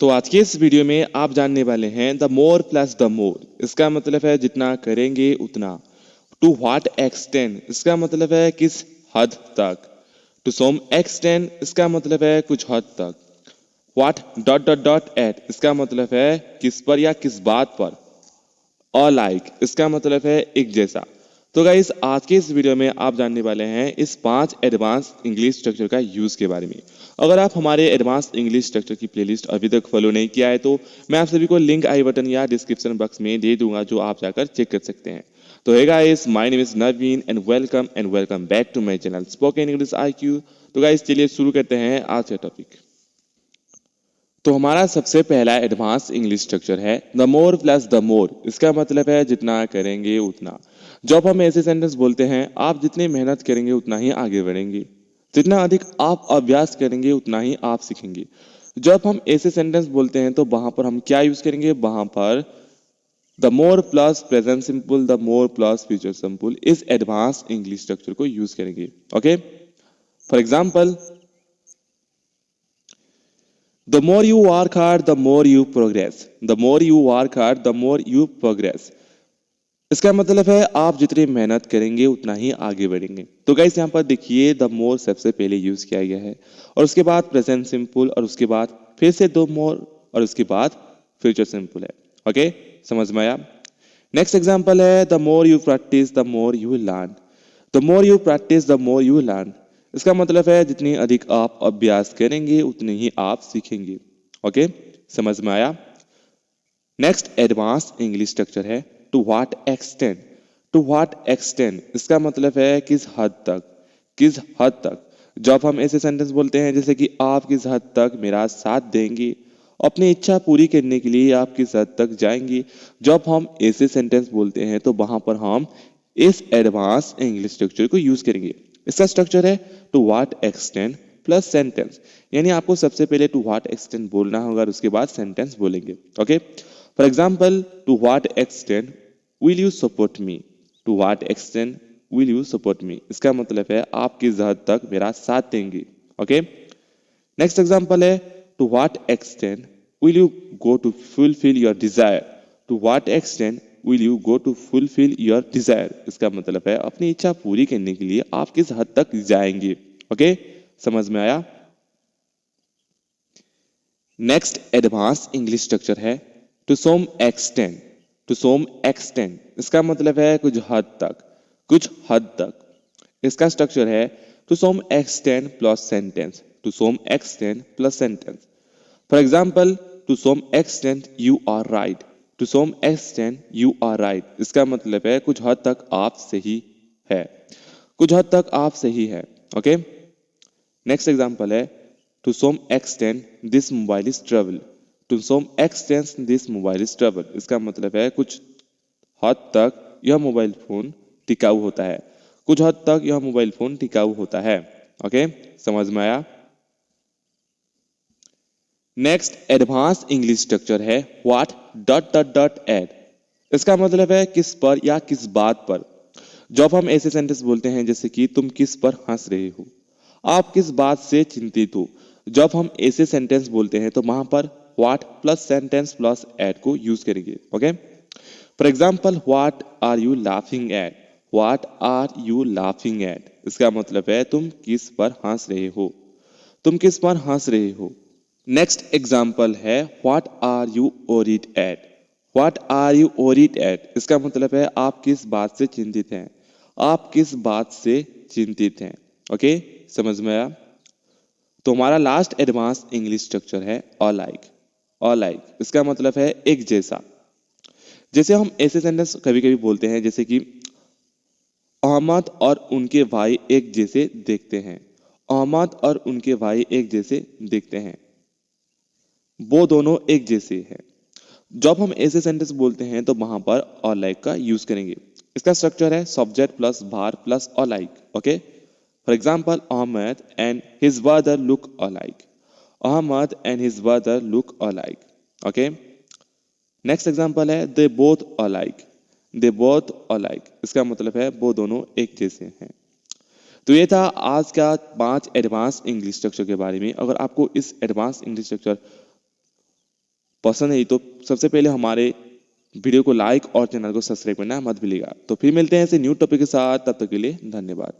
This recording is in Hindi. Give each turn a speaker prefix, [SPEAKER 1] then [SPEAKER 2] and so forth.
[SPEAKER 1] तो आज के इस वीडियो में आप जानने वाले हैं the more plus the more. इसका मतलब है जितना करेंगे उतना। टू व्हाट एक्सटेंड इसका मतलब है किस हद तक। टू सम एक्सटेंड इसका मतलब है कुछ हद तक। What dot dot dot at इसका मतलब है किस पर या किस बात पर। और लाइक इसका मतलब है एक जैसा। तो गाइस आज के इस वीडियो में आप जानने वाले हैं इस 5 एडवांस इंग्लिश स्ट्रक्चर का यूज के बारे में। अगर आप हमारे एडवांस इंग्लिश स्ट्रक्चर की प्लेलिस्ट अभी तक फॉलो नहीं किया है तो मैं आप सभी को लिंक आई बटन या डिस्क्रिप्शन बॉक्स में दे दूंगा, जो आप जाकर चेक कर सकते हैं। तो hey guys, my name is Naveen and welcome back to my channel spoken English IQ। तो गाइस चलिए शुरू करते हैं आज का टॉपिक। तो हमारा सबसे पहला एडवांस इंग्लिश स्ट्रक्चर है the more plus the more. इसका मतलब है जितना करेंगे उतना। जब हम ऐसे सेंटेंस बोलते हैं आप जितनी मेहनत करेंगे उतना ही आगे बढ़ेंगे, जितना अधिक आप अभ्यास करेंगे उतना ही आप सीखेंगे। जब हम ऐसे सेंटेंस बोलते हैं तो वहां पर हम क्या यूज करेंगे, वहां पर the more plus present simple, the more plus future simple इस एडवांस इंग्लिश स्ट्रक्चर को यूज करेंगे। Okay, for example, the more you work hard the more you progress, the more you work hard the more you progress। इसका मतलब है आप जितनी मेहनत करेंगे उतना ही आगे बढ़ेंगे। तो गाइस यहाँ पर देखिए द मोर सबसे पहले यूज किया गया है और उसके बाद प्रेजेंट सिंपल और उसके बाद फिर से दो मोर और उसके बाद फ्यूचर सिंपल है। ओके, समझ में आया। नेक्स्ट एग्जांपल है the more you practice the more you learn, the more you practice the more you learn. इसका मतलब है जितनी अधिक आप अभ्यास करेंगे उतने ही आप सीखेंगे। ओके, समझ में आया। नेक्स्ट एडवांस इंग्लिश स्ट्रक्चर है to what extent, to what extent इसका मतलब है किस हद तक, किस हद तक। जब हम ऐसे सेंटेंस बोलते हैं जैसे कि आप किस हद तक मेरा साथ देंगे, अपनी इच्छा पूरी करने के लिए आप किस हद तक जाएंगे, जब हम ऐसे सेंटेंस बोलते हैं तो वहां पर हम इस एडवांस इंग्लिश स्ट्रक्चर को यूज करेंगे। इसका स्ट्रक्चर है to what extent plus sentence, यानी आपको सबसे पहले टू व्हाट एक्सटेंड बोलना होगा और उसके बाद सेंटेंस बोलेंगे। Okay, for example, to what extent will you support me, to what extent will you support me इसका मतलब है आप किस हद तक मेरा साथ देंगे। ओके, नेक्स्ट एग्जाम्पल है to what extent will you go to fulfil your desire, to what extent will you go to fulfil your desire इसका मतलब है अपनी इच्छा पूरी करने के लिए आप किस हद तक जाएंगे। ओके, समझ में आया। नेक्स्ट एडवांस इंग्लिश स्ट्रक्चर है to some extent, to some extent इसका मतलब है कुछ हद तक, कुछ हद तक। इसका स्ट्रक्चर है to some extent plus sentence, to some extent plus sentence. For example, to some extent you are right, to some extent you are right इसका मतलब है कुछ हद तक आप सही है, कुछ हद तक आप सही है। ओके, नेक्स्ट एग्जाम्पल है to some extent this mobile is trouble, to some extent this mobile is trouble इसका मतलब है कुछ हद तक यह मोबाइल फोन टिकाऊ होता है, कुछ हद तक यह मोबाइल फोन टिकाऊ होता है। ओके, समझ में आया। नेक्स्ट एडवांस इंग्लिश स्ट्रक्चर है what dot dot dot at, इसका मतलब है किस पर या किस बात पर। जब हम ऐसे सेंटेंस बोलते हैं जैसे कि तुम किस पर हंस रहे हो, आप किस बात से चिंतित हो, जब हम ऐसे सेंटेंस बोलते हैं तो वहां पर what plus sentence plus at को यूज करेंगे। Okay, for example, what are you laughing at, what are you laughing at इसका मतलब है तुम किस पर हंस रहे हो, तुम किस पर हंस रहे हो। नेक्स्ट एग्जाम्पल है what are you worried at, what are you worried at इसका मतलब है आप किस बात से चिंतित हैं, आप किस बात से चिंतित हैं। ओके, समझ में आया। तो हमारा लास्ट एडवांस इंग्लिश स्ट्रक्चर है अलाइक, अलाइक इसका मतलब है एक जैसा। जैसे हम ऐसे सेंटेंस कभी कभी बोलते हैं जैसे कि अहमद और उनके भाई एक जैसे देखते हैं, अहमद और उनके भाई एक जैसे देखते हैं, वो दोनों एक जैसे हैं। जब हम ऐसे सेंटेंस बोलते हैं तो वहां पर अलाइक का यूज करेंगे। इसका स्ट्रक्चर है सब्जेक्ट प्लस भार plus alike. Okay, for example, Ahmed and his brother look alike, Ahmed and his brother look alike. Okay, next example है they both alike, they both alike इसका मतलब है वो दोनों एक जैसे हैं। तो ये था आज का 5 एडवांस इंग्लिश स्ट्रक्चर के बारे में। अगर आपको इस एडवांस इंग्लिश स्ट्रक्चर पसंद है तो सबसे पहले हमारे वीडियो को लाइक और चैनल को सब्सक्राइब करना मत भूलिएगा। तो फिर मिलते हैं ऐसे न्यू टॉपिक के साथ, तब तक के लिए धन्यवाद।